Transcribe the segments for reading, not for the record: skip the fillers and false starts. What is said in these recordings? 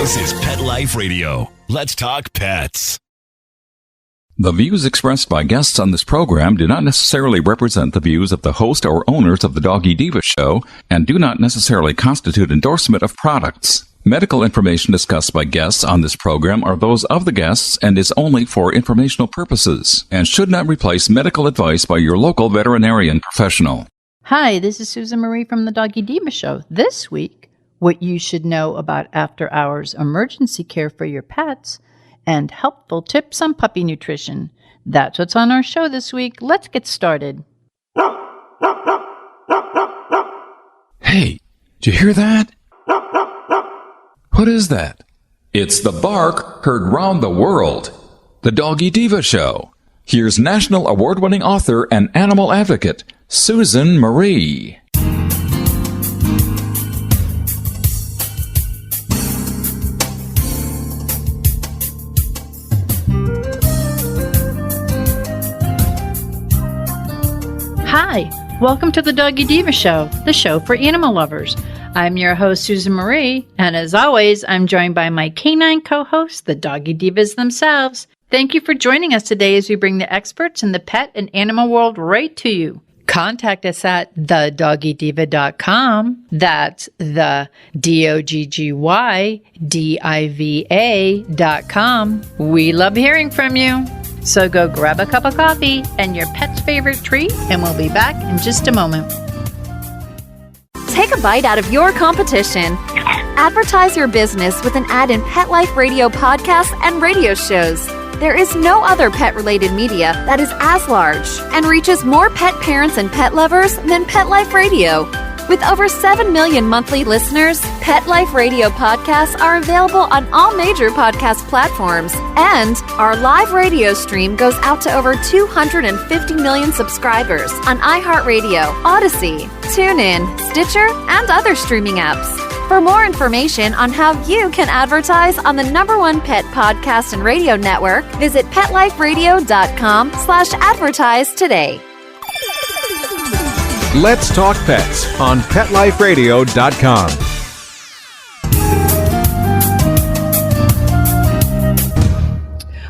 This is Pet Life Radio. Let's talk pets. The views expressed by guests on this program do not necessarily represent the views of the host or owners of the Doggy Diva show and do not necessarily constitute endorsement of products. Medical information discussed by guests on this program are those of the guests and is only for informational purposes and should not replace medical advice by your local veterinarian professional. Hi, this is Susan Marie from the Doggy Diva show. This week, what you should know about after-hours emergency care for your pets and helpful tips on puppy nutrition. That's what's on our show this week. Let's get started. Hey, did you hear that? What is that? It's the bark heard round the world. The Doggy Diva show. Here's national award-winning author and animal advocate, Susan Marie. Hi, welcome to the Doggy Diva show, the show for animal lovers. I'm your host, Susan Marie, and as always, I'm joined by my canine co-hosts, the Doggy Divas themselves. Thank you for joining us today as we bring the experts in the pet and animal world right to you. Contact us at thedoggydiva.com. That's the DOGGYDIVA.com. We love hearing from you. So go grab a cup of coffee and your pet's favorite treat, and we'll be back in just a moment. Take a bite out of your competition. Advertise your business with an ad in Pet Life Radio podcasts and radio shows. There is no other pet-related media that is as large and reaches more pet parents and pet lovers than Pet Life Radio. With over 7 million monthly listeners, Pet Life Radio podcasts are available on all major podcast platforms, and our live radio stream goes out to over 250 million subscribers on iHeartRadio, Odyssey, TuneIn, Stitcher, and other streaming apps. For more information on how you can advertise on the #1 pet podcast and radio network, visit PetLifeRadio.com/advertise today. Let's Talk Pets on PetLifeRadio.com.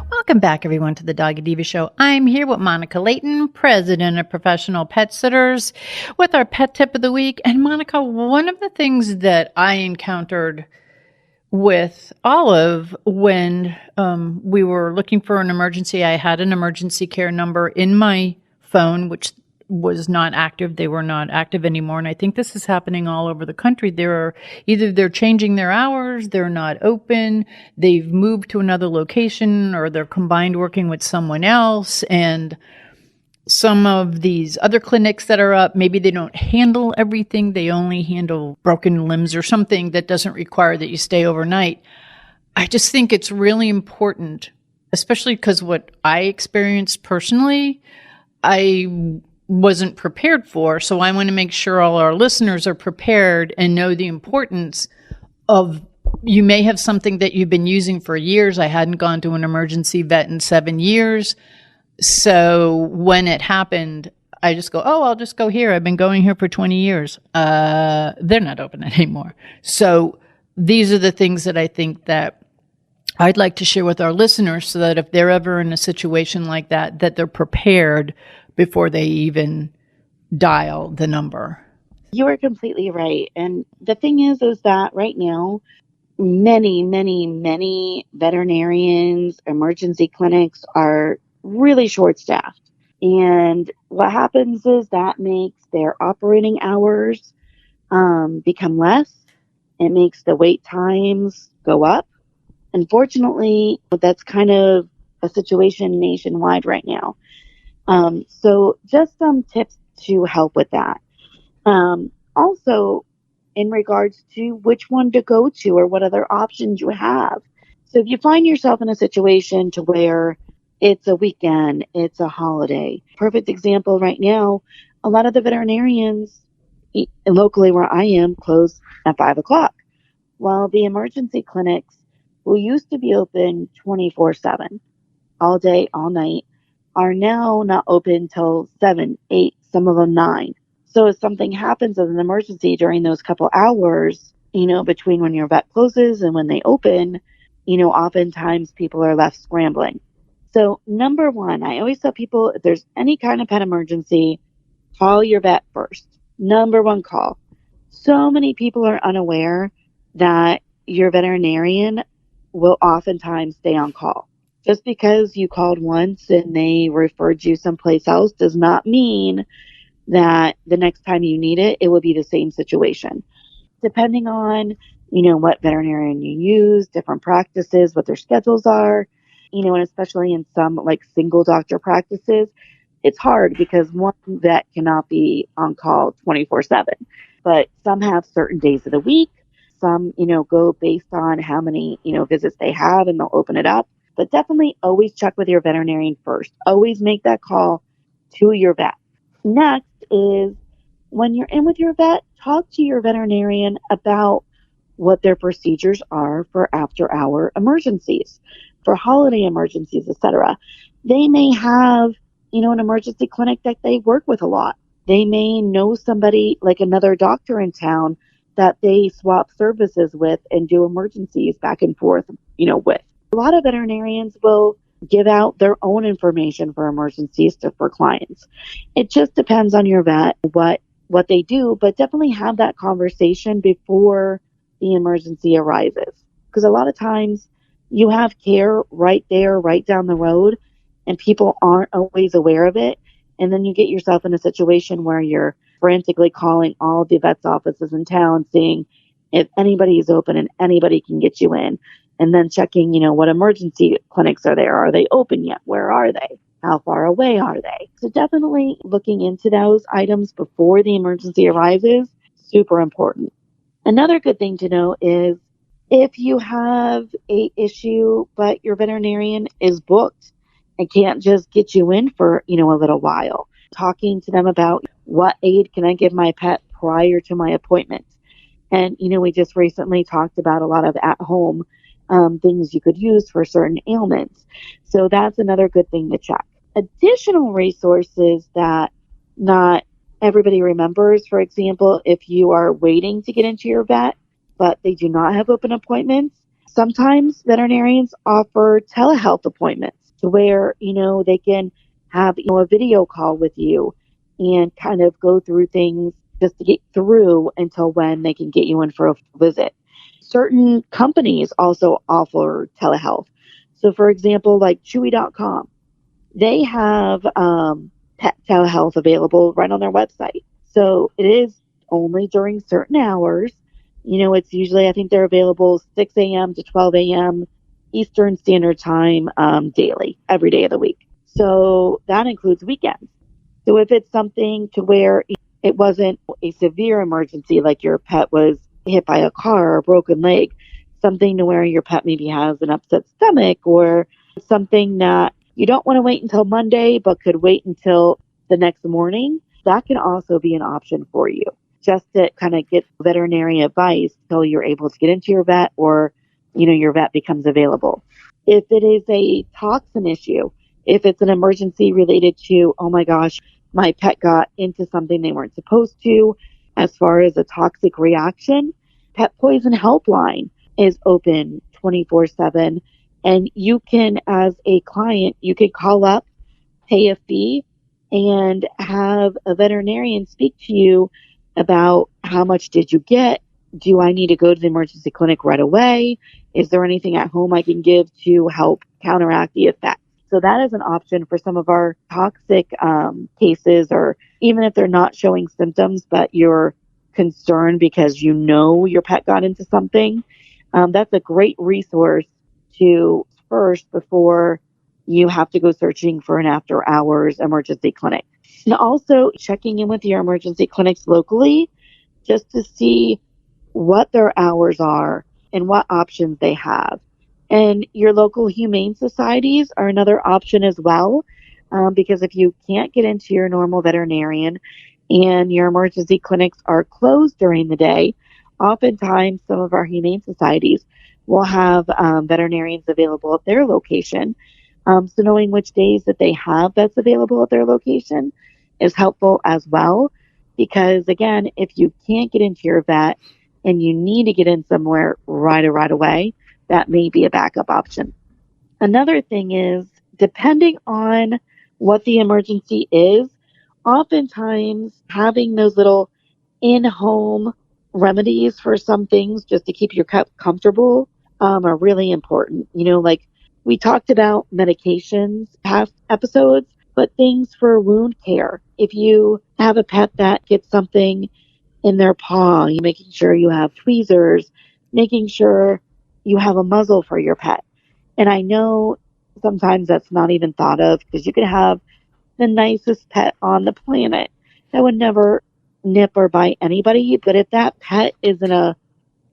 Welcome back, everyone, to the Doggy Diva show. I'm here with Monica Leighton, president of Professional Pet Sitters, with our pet tip of the week. And Monica, one of the things that I encountered with Olive when we were looking for an emergency, I had an emergency care number in my phone, which was not active. They were not active anymore. And I think this is happening all over the country. They're changing their hours, they're not open, they've moved to another location, or they're combined working with someone else. And some of these other clinics that are up, maybe they don't handle everything. They only handle broken limbs or something that doesn't require that you stay overnight. I just think it's really important, especially because what I experienced personally, I wasn't prepared for. So I want to make sure all our listeners are prepared and know the importance of, you may have something that you've been using for years. I hadn't gone to an emergency vet in 7 years. So when it happened, I just go, I'll just go here. I've been going here for 20 years. They're not open anymore. So these are the things that I think that I'd like to share with our listeners, so that if they're ever in a situation like that, that they're prepared before they even dial the number. You are completely right. And the thing is that right now, many veterinarians, emergency clinics are really short-staffed. And what happens is that makes their operating hours become less. It makes the wait times go up. Unfortunately, that's kind of a situation nationwide right now. So just some tips to help with that. Also, in regards to which one to go to or what other options you have. So if you find yourself in a situation to where it's a weekend, it's a holiday. Perfect example right now, a lot of the veterinarians locally where I am close at 5 o'clock. While the emergency clinics, who used to be open 24/7, all day, all night, are now not open till 7, 8, some of them 9. So if something happens as an emergency during those couple hours, between when your vet closes and when they open, oftentimes people are left scrambling. So number one, I always tell people if there's any kind of pet emergency, call your vet first. Number one call. So many people are unaware that your veterinarian will oftentimes stay on call. Just because you called once and they referred you someplace else does not mean that the next time you need it, it will be the same situation. Depending on, what veterinarian you use, different practices, what their schedules are, and especially in some like single doctor practices, it's hard because one vet cannot be on call 24/7, but some have certain days of the week. Some, go based on how many, visits they have and they'll open it up. But definitely always check with your veterinarian first. Always make that call to your vet. Next is when you're in with your vet, talk to your veterinarian about what their procedures are for after-hour emergencies, for holiday emergencies, etc. They may have, an emergency clinic that they work with a lot. They may know somebody like another doctor in town that they swap services with and do emergencies back and forth, with. A lot of veterinarians will give out their own information for emergencies for clients. It just depends on your vet, what they do, but definitely have that conversation before the emergency arises. Because a lot of times you have care right there, right down the road, and people aren't always aware of it. And then you get yourself in a situation where you're frantically calling all the vet's offices in town, seeing if anybody is open and anybody can get you in. And then checking, what emergency clinics are there? Are they open yet? Where are they? How far away are they? So definitely looking into those items before the emergency arises, super important. Another good thing to know is if you have a issue, but your veterinarian is booked and can't just get you in for, a little while, talking to them about what aid can I give my pet prior to my appointment. And, we just recently talked about a lot of at-home things you could use for certain ailments. So that's another good thing to check. Additional resources that not everybody remembers, for example, if you are waiting to get into your vet, but they do not have open appointments, sometimes veterinarians offer telehealth appointments to where, they can have, a video call with you and kind of go through things just to get through until when they can get you in for a visit. Certain companies also offer telehealth. So, for example, like Chewy.com, they have pet telehealth available right on their website. So it is only during certain hours. It's usually, I think they're available 6 a.m. to 12 a.m. Eastern Standard Time daily, every day of the week. So that includes weekends. So if it's something to where it wasn't a severe emergency, like your pet was hit by a car or a broken leg, something to where your pet maybe has an upset stomach, or something that you don't want to wait until Monday but could wait until the next morning, that can also be an option for you, just to kind of get veterinary advice until you're able to get into your vet or your vet becomes available. If it is a toxin issue, if it's an emergency related to, oh my gosh, my pet got into something they weren't supposed to, as far as a toxic reaction, Pet Poison Helpline is open 24/7. And you can, as a client, you can call up, pay a fee, and have a veterinarian speak to you about how much did you get? Do I need to go to the emergency clinic right away? Is there anything at home I can give to help counteract the effects? So that is an option for some of our toxic cases, or even if they're not showing symptoms, but you're concerned because your pet got into something. That's a great resource to first before you have to go searching for an after hours emergency clinic. And also checking in with your emergency clinics locally just to see what their hours are and what options they have. And your local humane societies are another option as well, because if you can't get into your normal veterinarian and your emergency clinics are closed during the day, oftentimes some of our humane societies will have veterinarians available at their location. So knowing which days that they have that's available at their location is helpful as well. Because again, if you can't get into your vet and you need to get in somewhere right away, that may be a backup option. Another thing is, depending on what the emergency is, oftentimes having those little in-home remedies for some things just to keep your pet comfortable are really important. Like we talked about medications past episodes, but things for wound care. If you have a pet that gets something in their paw, you're making sure you have tweezers, making sure you have a muzzle for your pet. And I know sometimes that's not even thought of, because you could have the nicest pet on the planet that would never nip or bite anybody. But if that pet is in a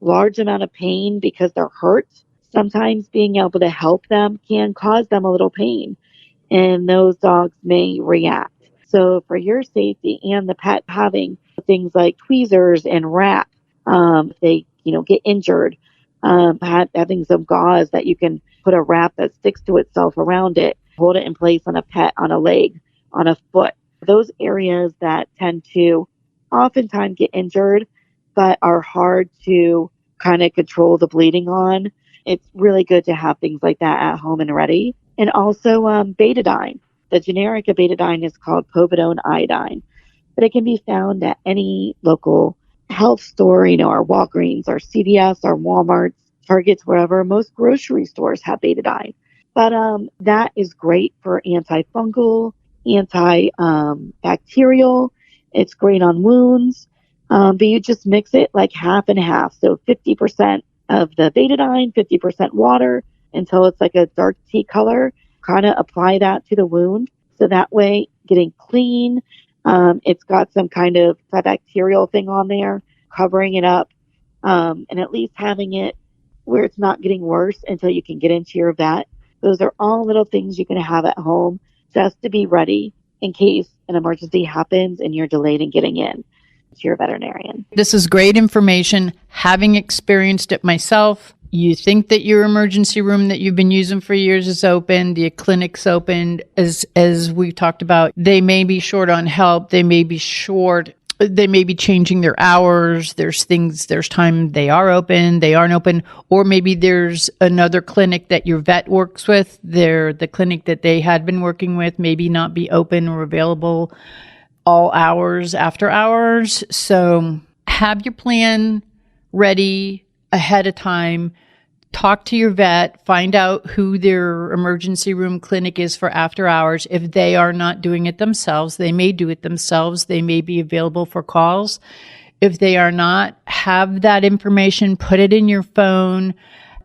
large amount of pain because they're hurt, sometimes being able to help them can cause them a little pain, and those dogs may react. So for your safety and the pet, having things like tweezers and wrap, if they get injured, having some gauze that you can put a wrap that sticks to itself around it, hold it in place on a pet, on a leg, on a foot. Those areas that tend to oftentimes get injured but are hard to kind of control the bleeding on, it's really good to have things like that at home and ready. And also betadine. The generic of betadine is called povidone iodine, but it can be found at any local health store, our Walgreens, our CVS, our Walmarts, Targets, wherever. Most grocery stores have betadine. But that is great for antifungal, antibacterial. It's great on wounds. But you just mix it like half and half. So 50% of the betadine, 50% water, until it's like a dark tea color. Kind of apply that to the wound. So that way, getting clean. It's got some kind of antibacterial thing on there, covering it up, and at least having it where it's not getting worse until you can get into your vet. Those are all little things you can have at home just to be ready in case an emergency happens and you're delayed in getting in to your veterinarian. This is great information. Having experienced it myself, you think that your emergency room that you've been using for years is open, the clinic's opened. As we've talked about, they may be short on help. They may be changing their hours. There's time they are open, they aren't open, or maybe there's another clinic that your vet works with. The clinic that they had been working with maybe not be open or available all hours after hours. So have your plan ready ahead of time. Talk to your vet, find out who their emergency room clinic is for after hours. If they are not doing it themselves, they may do it themselves. They may be available for calls. If they are not, have that information, put it in your phone.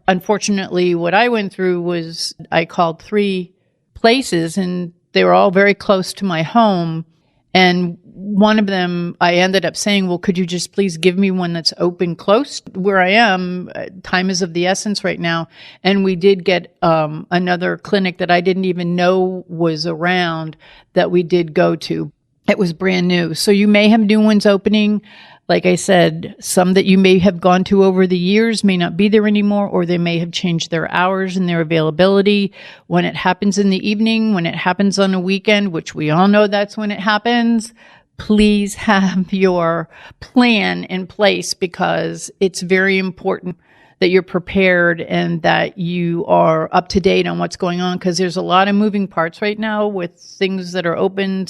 Unfortunately, what I went through was I called 3 places and they were all very close to my home. And one of them, I ended up saying, well, could you just please give me one that's open close where I am? Time is of the essence right now. And we did get another clinic that I didn't even know was around that we did go to. It was brand new. So you may have new ones opening. Like I said, some that you may have gone to over the years may not be there anymore, or they may have changed their hours and their availability. When it happens in the evening, when it happens on a weekend, which we all know that's when it happens, please have your plan in place, because it's very important that you're prepared and that you are up to date on what's going on, because there's a lot of moving parts right now with things that are open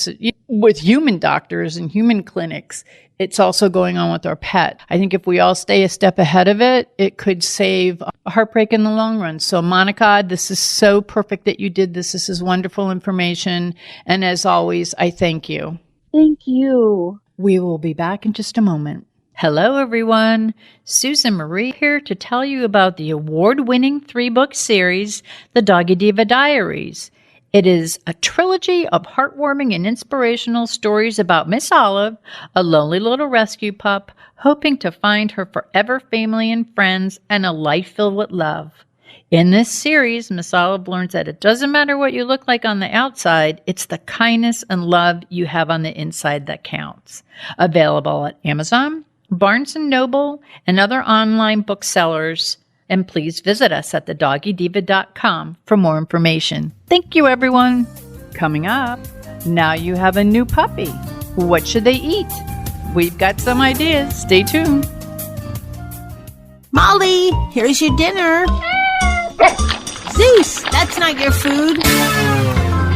with human doctors and human clinics. It's also going on with our pet. I think if we all stay a step ahead of it, it could save a heartbreak in the long run. So Monica, this is so perfect that you did this. This is wonderful information. And as always, I thank you. Thank you. We will be back in just a moment. Hello, everyone. Susan Marie here to tell you about the award-winning 3-book series, The Doggy Diva Diaries. It is a trilogy of heartwarming and inspirational stories about Miss Olive, a lonely little rescue pup, hoping to find her forever family and friends and a life filled with love. In this series, Miss Olive learns that it doesn't matter what you look like on the outside, it's the kindness and love you have on the inside that counts. Available at Amazon, Barnes & Noble, and other online booksellers. And please visit us at thedoggydiva.com for more information. Thank you, everyone. Coming up, now you have a new puppy. What should they eat? We've got some ideas. Stay tuned. Molly, here's your dinner. Zeus, that's not your food.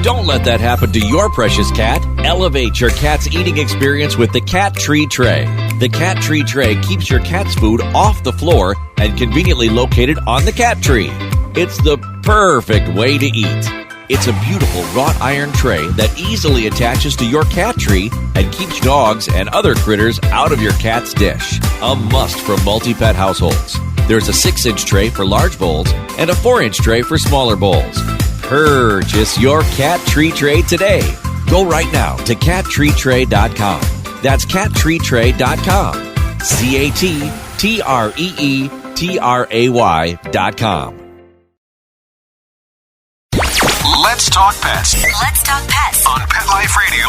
Don't let that happen to your precious cat. Elevate your cat's eating experience with the Cat Tree Tray. The Cat Tree Tray keeps your cat's food off the floor and conveniently located on the cat tree. It's the perfect way to eat. It's a beautiful wrought iron tray that easily attaches to your cat tree and keeps dogs and other critters out of your cat's dish. A must for multi-pet households. There's a 6-inch tray for large bowls and a 4-inch tray for smaller bowls. Purchase your Cat Tree Tray today. Go right now to cattreetray.com. That's cattreetray.com. cattreetray.com. Let's talk pets Let's talk pets on Pet Life Radio.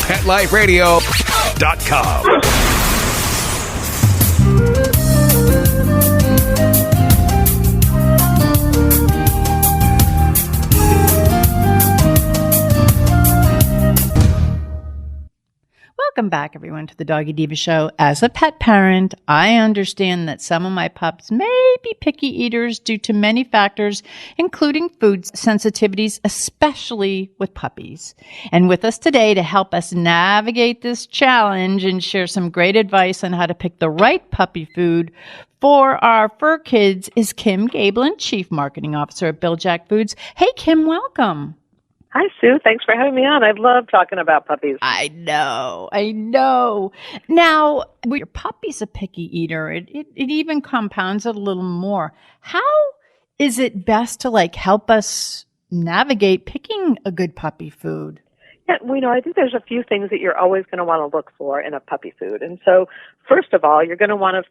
Pet Life Radio. PetLifeRadio.com. Welcome back, everyone, to the Doggy Diva Show. As a pet parent, I understand that some of my pups may be picky eaters due to many factors, including food sensitivities, especially with puppies. And with us today to help us navigate this challenge and share some great advice on how to pick the right puppy food for our fur kids is Kim Gaebelein, Chief Marketing Officer at Bil-Jac Foods. Hey, Kim, welcome. Hi, Sue. Thanks for having me on. I love talking about puppies. I know. Now, when your puppy's a picky eater, it even compounds it a little more. How is it best to help us navigate picking a good puppy food? Yeah, I think there's a few things that you're always going to want to look for in a puppy food. And so, first of all, you're going to want a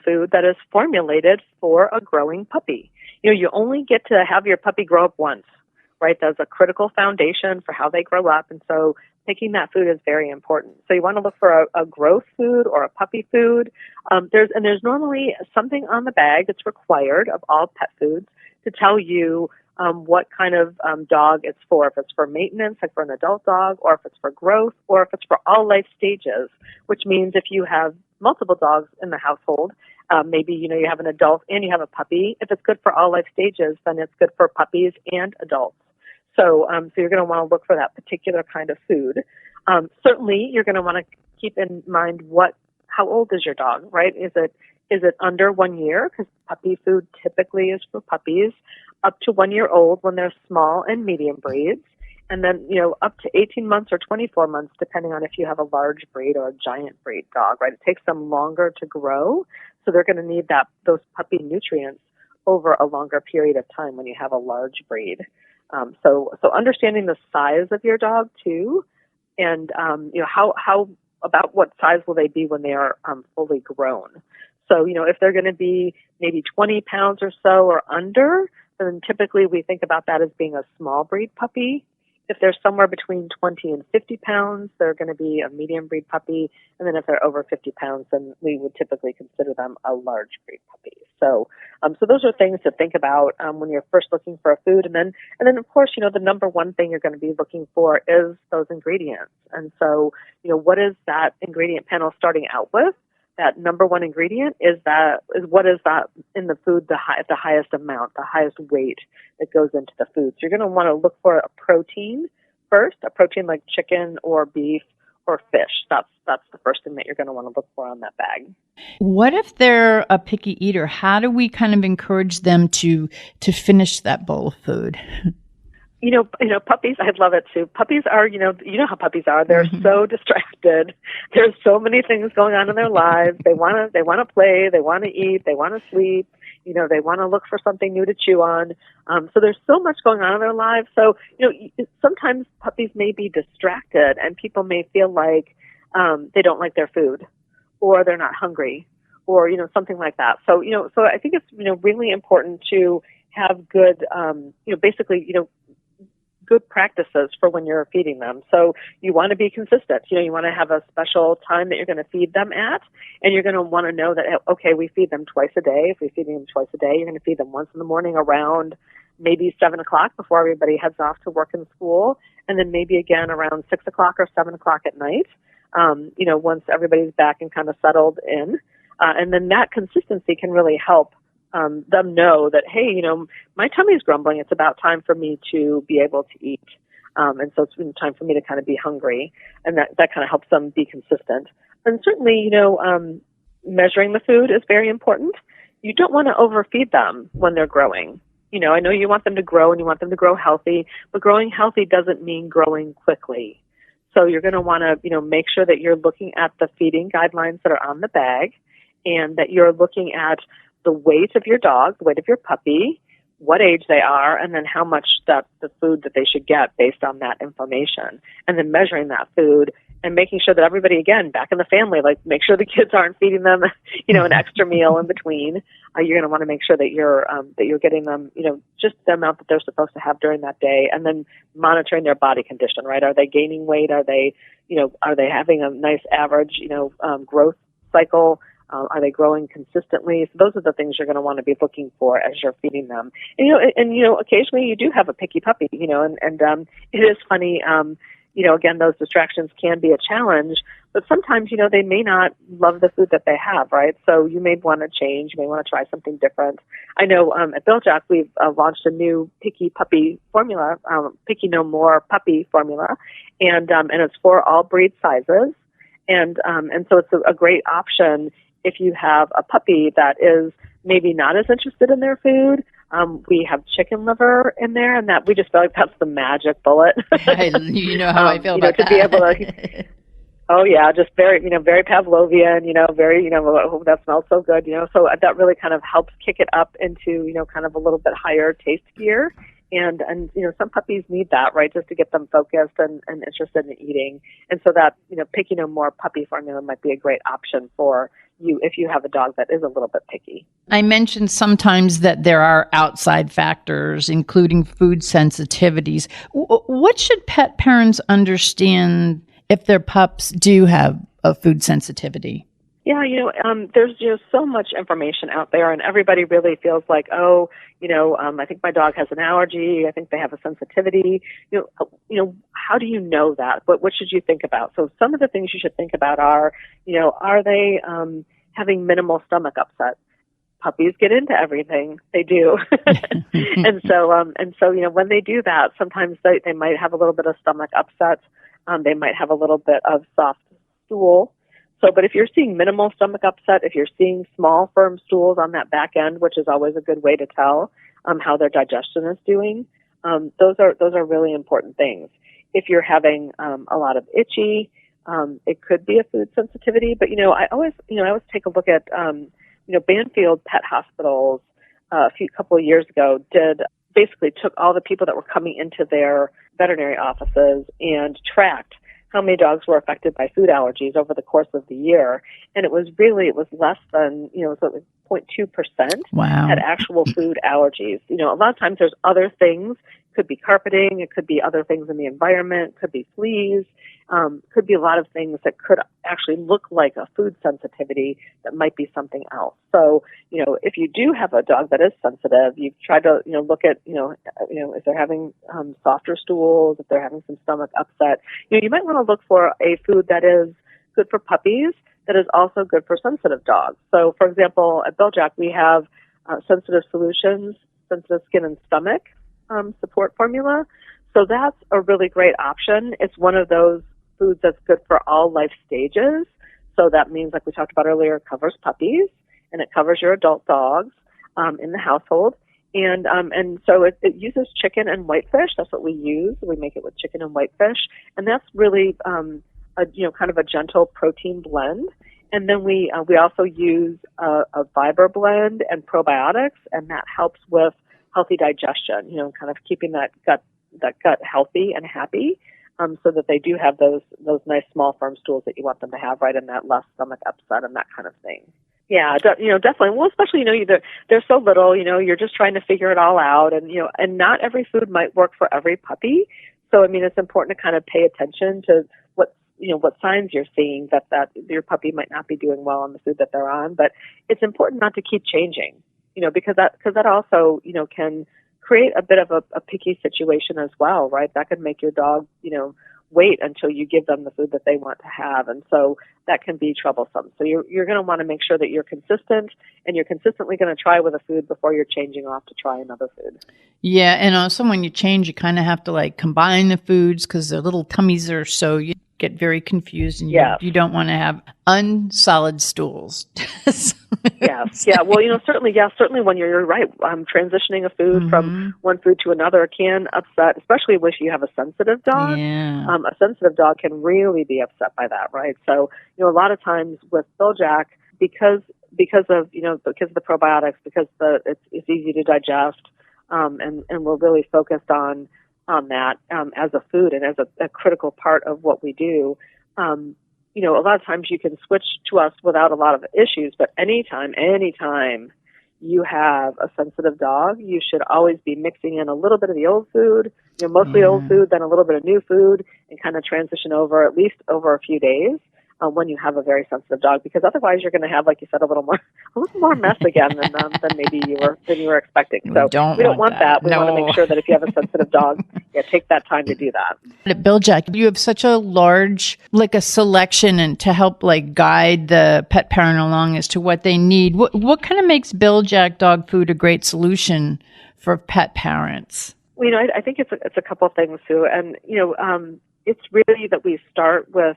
food that is formulated for a growing puppy. You only get to have your puppy grow up once. Right, that's a critical foundation for how they grow up, and so picking that food is very important. So you want to look for a growth food or a puppy food. There's normally something on the bag that's required of all pet foods to tell you what kind of dog it's for. If it's for maintenance, like for an adult dog, or if it's for growth, or if it's for all life stages. Which means if you have multiple dogs in the household, maybe you have an adult and you have a puppy. If it's good for all life stages, then it's good for puppies and adults. So you're going to want to look for that particular kind of food. Certainly, you're going to want to keep in mind how old is your dog, right? Is it under 1 year? Because puppy food typically is for puppies up to 1 year old when they're small and medium breeds. And then, up to 18 months or 24 months, depending on if you have a large breed or a giant breed dog, right? It takes them longer to grow. So they're going to need those puppy nutrients over a longer period of time when you have a large breed. So understanding the size of your dog too, and how about what size will they be when they are fully grown. So if they're going to be maybe 20 pounds or so or under, then typically we think about that as being a small breed puppy. If they're somewhere between 20 and 50 pounds, they're going to be a medium breed puppy. And then if they're over 50 pounds, then we would typically consider them a large breed puppy. So those are things to think about when you're first looking for a food. And then of course, the number one thing you're going to be looking for is those ingredients. And so, what is that ingredient panel starting out with? That number one ingredient is what is that in the food, the highest amount, the highest weight that goes into the food. So you're going to want to look for a protein first, a protein like chicken or beef or fish. That's the first thing that you're going to want to look for on that bag. What if they're a picky eater? How do we kind of encourage them to finish that bowl of food? Puppies, I love it too. Puppies are, how puppies are. They're so distracted. There's so many things going on in their lives. They want to play, they want to eat, they want to sleep. They want to look for something new to chew on. So there's so much going on in their lives. So, sometimes puppies may be distracted and people may feel like they don't like their food or they're not hungry or, something like that. So, so I think it's, really important to have good, good practices for when you're feeding them. So you want to be consistent. You want to have a special time that you're going to feed them at, and you're going to want to know that, okay, we feed them twice a day. If we feed them twice a day, you're going to feed them once in the morning around maybe 7 o'clock before everybody heads off to work and school, and then maybe again around 6 o'clock or 7 o'clock at night, once everybody's back and kind of settled in. And then that consistency can really help them know that, hey, my tummy's grumbling. It's about time for me to be able to eat. And so it's time for me to kind of be hungry. And that kind of helps them be consistent. And certainly, measuring the food is very important. You don't want to overfeed them when they're growing. I know you want them to grow and you want them to grow healthy, but growing healthy doesn't mean growing quickly. So you're going to want to, make sure that you're looking at the feeding guidelines that are on the bag and that you're looking at the weight of your dog, the weight of your puppy, what age they are, and then how much the food that they should get based on that information. And then measuring that food and making sure that everybody, again, back in the family, make sure the kids aren't feeding them, an extra meal in between. You're going to want to make sure that you're getting them, just the amount that they're supposed to have during that day, and then monitoring their body condition, right? Are they gaining weight? Are they having a nice average, growth cycle? Are they growing consistently? So those are the things you're going to want to be looking for as you're feeding them. And occasionally you do have a picky puppy, and it is funny. Again, those distractions can be a challenge, but sometimes, they may not love the food that they have, right? So you may want to change, you may want to try something different. I know at Bil-Jac, we've launched a new picky puppy formula, Picky No More puppy formula, and it's for all breed sizes. And so it's a great option if you have a puppy that is maybe not as interested in their food. We have chicken liver in there, and that we just feel like that's the magic bullet. You know how I feel about that. To be able to, oh yeah, just very, very Pavlovian, very, oh, that smells so good, so that really kind of helps kick it up into, kind of a little bit higher taste gear. And some puppies need that, right, just to get them focused and interested in eating. And so that, Picky No More puppy formula might be a great option for you if you have a dog that is a little bit picky. I mentioned sometimes that there are outside factors, including food sensitivities. What should pet parents understand if their pups do have a food sensitivity? Yeah, there's so much information out there, and everybody really feels like, I think my dog has an allergy. I think they have a sensitivity. How do you know that? What should you think about? So some of the things you should think about are they having minimal stomach upset? Puppies get into everything. They do. and so, when they do that, sometimes they might have a little bit of stomach upset. They might have a little bit of soft stool. So, but if you're seeing minimal stomach upset, if you're seeing small, firm stools on that back end, which is always a good way to tell how their digestion is doing, those are really important things. If you're having a lot of itchy, it could be a food sensitivity. But I always take a look at Banfield Pet Hospitals couple of years ago basically took all the people that were coming into their veterinary offices and tracked how many dogs were affected by food allergies over the course of the year. And it was less than, it was 0.2% Wow. had actual food allergies. A lot of times there's other things, could be carpeting, it could be other things in the environment, could be fleas, could be a lot of things that could actually look like a food sensitivity that might be something else. So, if you do have a dog that is sensitive, you try to, look at, if they're having softer stools, if they're having some stomach upset, you might want to look for a food that is good for puppies, that is also good for sensitive dogs. So, for example, at Bil-Jac, we have Sensitive Solutions, Sensitive Skin and Stomach support formula. So that's a really great option. It's one of those foods that's good for all life stages. So that means, like we talked about earlier, it covers puppies and it covers your adult dogs in the household. And so it uses chicken and whitefish. That's what we use. We make it with chicken and whitefish. And that's really kind of a gentle protein blend. And then we also use a fiber blend and probiotics, and that helps with healthy digestion, kind of keeping that gut healthy and happy, so that they do have those nice small firm stools that you want them to have, right, and that less stomach upset and that kind of thing. Yeah, definitely. Well, especially, they're so little, you're just trying to figure it all out, and not every food might work for every puppy. So, it's important to kind of pay attention to what signs you're seeing that your puppy might not be doing well on the food that they're on. But it's important not to keep changing, because that also, can create a bit of a picky situation as well, right? That could make your dog, wait until you give them the food that they want to have. And so that can be troublesome. So you're going to want to make sure that you're consistent, and you're consistently going to try with a food before you're changing off to try another food. Yeah, and also when you change, you kind of have to like combine the foods because their little tummies are so you get very confused, and you don't want to have unsolid stools. Yes. Yeah. Well, certainly when you're right, transitioning a food from one food to another can upset, especially if you have a sensitive dog. Yeah. A sensitive dog can really be upset by that, right? So, a lot of times with Bil-Jac, because of the probiotics, because it's easy to digest, and we're really focused on that as a food and as a critical part of what we do. A lot of times you can switch to us without a lot of issues, but anytime you have a sensitive dog, you should always be mixing in a little bit of the old food, mostly old food, then a little bit of new food, and kind of transition over at least over a few days when you have a very sensitive dog, because otherwise you're going to have, like you said, a little more mess again than maybe you were expecting. So we don't want that. We want to make sure that if you have a sensitive dog, take that time to do that. At Bil-Jac, you have such a large, a selection and to help guide the pet parent along as to what they need. What kind of makes Bil-Jac dog food a great solution for pet parents? Well, I think it's a couple of things too, and it's really that we start with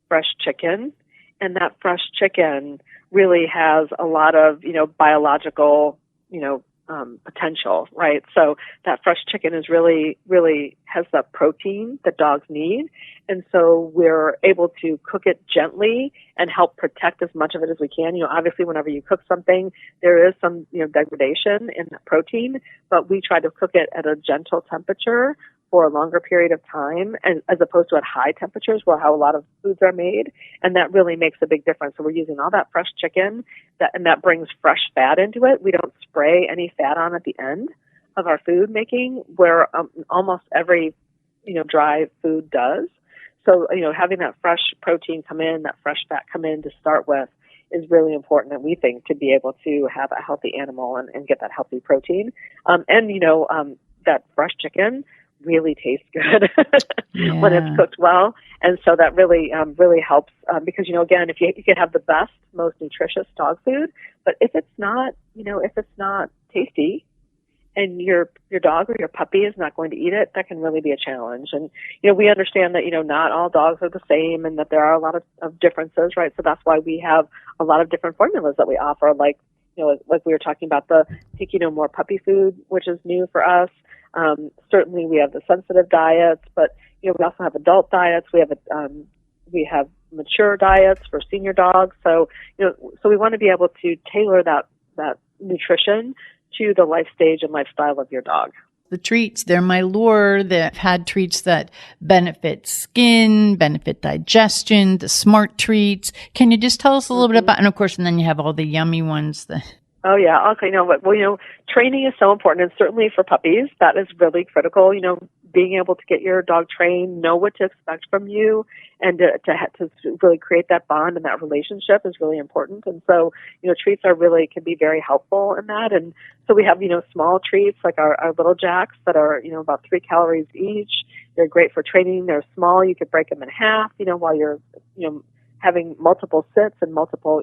fresh chicken, and that fresh chicken really has a lot of biological potential, right? So that fresh chicken is really has the protein that dogs need, and so we're able to cook it gently and help protect as much of it as we can. Obviously, whenever you cook something, there is some degradation in the protein, but we try to cook it at a gentle temperature for a longer period of time, and as opposed to at high temperatures where how a lot of foods are made, and that really makes a big difference. So we're using all that fresh chicken, and that brings fresh fat into it. We don't spray any fat on at the end of our food making, where almost every dry food does. So having that fresh protein come in, that fresh fat come in to start with, is really important, and we think, to be able to have a healthy animal and get that healthy protein. That fresh chicken really tastes good when it's cooked well, and so that really helps because again, if you could have the best, most nutritious dog food, but if it's not tasty, and your dog or your puppy is not going to eat it, that can really be a challenge. And we understand that not all dogs are the same, and that there are a lot of differences, right? So that's why we have a lot of different formulas that we offer, like we were talking about the Pick More puppy food, which is new for us. Certainly we have the sensitive diets, but we also have adult diets. We have mature diets for senior dogs. So so we want to be able to tailor that nutrition to the life stage and lifestyle of your dog. The treats, they're my lure. They've had treats that benefit skin, benefit digestion, the smart treats. Can you just tell us a little bit about, and of course, and then you have all the yummy ones that... Oh, yeah. Okay. Well, training is so important, and certainly for puppies, that is really critical. Being able to get your dog trained, know what to expect from you, and to really create that bond and that relationship is really important. And so, treats can be very helpful in that. And so we have, small treats like our little jacks that are, about 3 calories each. They're great for training. They're small. You could break them in half, while you're, having multiple sits and multiple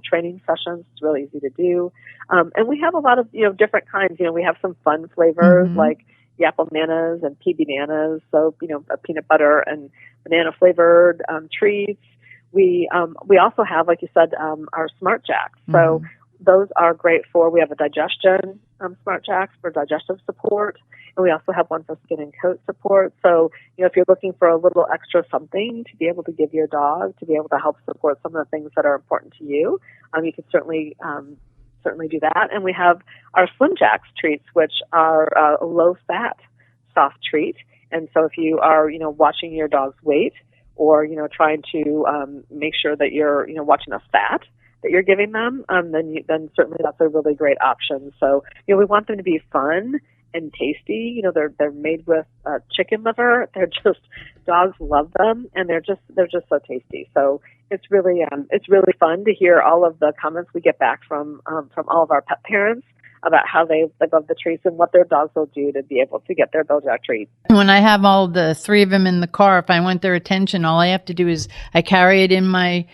training sessions. It's really easy to do. And we have a lot of, different kinds. We have some fun flavors like Apple Bananas and Pea Bananas. So, a peanut butter and banana flavored treats. We also have, like you said, our Smart Jacks. So those are great we have a digestion Smart Jacks for digestive support. And we also have one for skin and coat support. So, if you're looking for a little extra something to be able to give your dog, to be able to help support some of the things that are important to you, you can certainly do that. And we have our Slim Jacks treats, which are a low-fat soft treat. And so if you are, watching your dog's weight, or, trying to make sure that you're, watching the fat that you're giving them, then certainly that's a really great option. So, we want them to be fun and tasty. They're made with chicken liver. Dogs love them, and they're just so tasty. So it's really fun to hear all of the comments we get back from all of our pet parents about how they love the treats and what their dogs will do to be able to get their Bil-Jac treat. When I have all the three of them in the car, if I want their attention, all I have to do is I carry it in my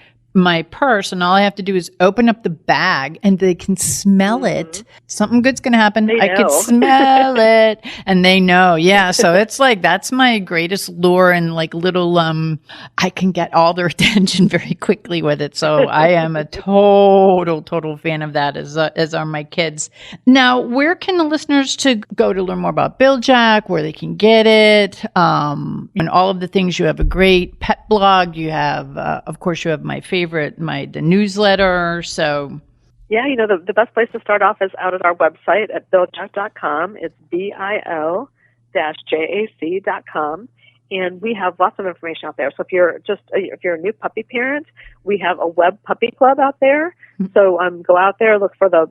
purse, and all I have to do is open up the bag, and they can smell it. Something good's going to happen. I can smell it, and they know. Yeah, so it's like that's my greatest lure, and like little I can get all their attention very quickly with it. So I am a total fan of that, as are my kids. Now, where can the listeners go to learn more about Bil-Jac, where they can get it, and all of the things? You have a great pet blog. You have, of course, you have my favorite, the newsletter. So yeah, the best place to start off is out at our website at Bil-Jac.com. It's BIL-JAC.com. And we have lots of information out there. So if you're a new puppy parent, we have a web puppy club out there. So go out there, look for the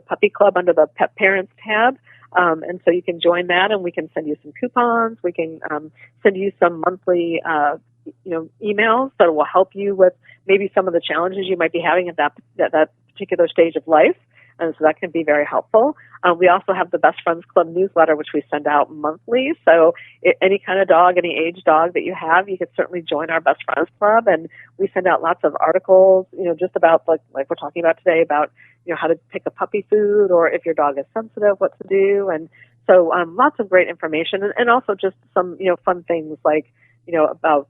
puppy club under the pet parents tab. And so you can join that, and we can send you some coupons. We can send you some monthly emails that will help you with maybe some of the challenges you might be having at that particular stage of life. And so that can be very helpful. We also have the Best Friends Club newsletter, which we send out monthly. So any kind of dog, any age dog that you have, you could certainly join our Best Friends Club. And we send out lots of articles, just about like we're talking about today, about how to pick a puppy food, or if your dog is sensitive, what to do. And so lots of great information, and also just some fun things like about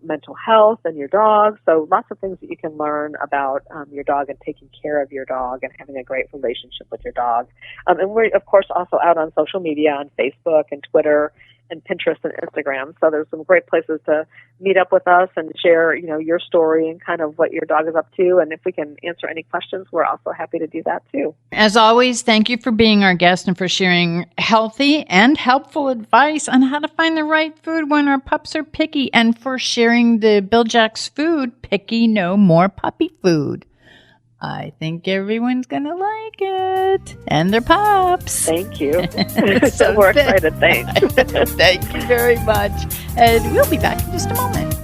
mental health and your dog. So lots of things that you can learn about your dog and taking care of your dog and having a great relationship with your dog. And we're, of course, also out on social media, on Facebook and Twitter and Pinterest and Instagram. So there's some great places to meet up with us and share, your story and kind of what your dog is up to. And if we can answer any questions, we're also happy to do that too. As always, thank you for being our guest and for sharing healthy and helpful advice on how to find the right food when our pups are picky, and for sharing the Bil-Jac's food, Picky No More Puppy Food. I think everyone's going to like it. And their pups. Thank you. So we're excited. Thanks. Thank you very much. And we'll be back in just a moment.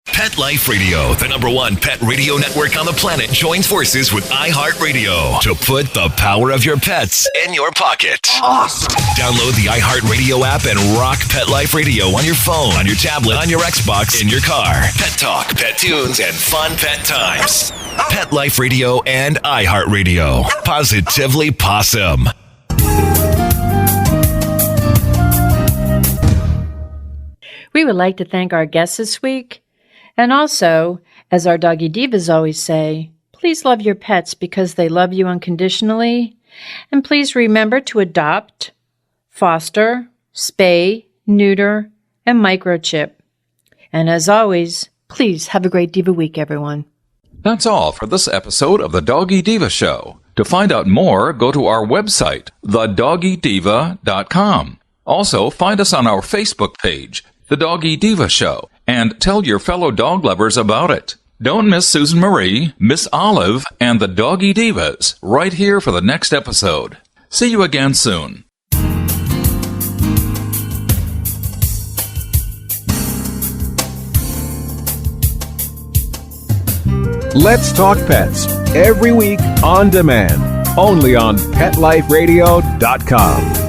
Pet Life Radio, the #1 pet radio network on the planet, joins forces with iHeartRadio to put the power of your pets in your pocket. Awesome. Download the iHeartRadio app and rock Pet Life Radio on your phone, on your tablet, on your Xbox, in your car. Pet talk, pet tunes, and fun pet times. Pet Life Radio and iHeartRadio. Positively Possum. We would like to thank our guests this week. And also, as our doggy divas always say, please love your pets because they love you unconditionally. And please remember to adopt, foster, spay, neuter, and microchip. And as always, please have a great Diva week, everyone. That's all for this episode of the Doggy Diva Show. To find out more, go to our website, thedoggydiva.com. Also, find us on our Facebook page, The Doggy Diva Show, and tell your fellow dog lovers about it. Don't miss Susan Marie, Miss Olive, and the Doggy Divas right here for the next episode. See you again soon. Let's Talk Pets, every week on demand, only on PetLifeRadio.com.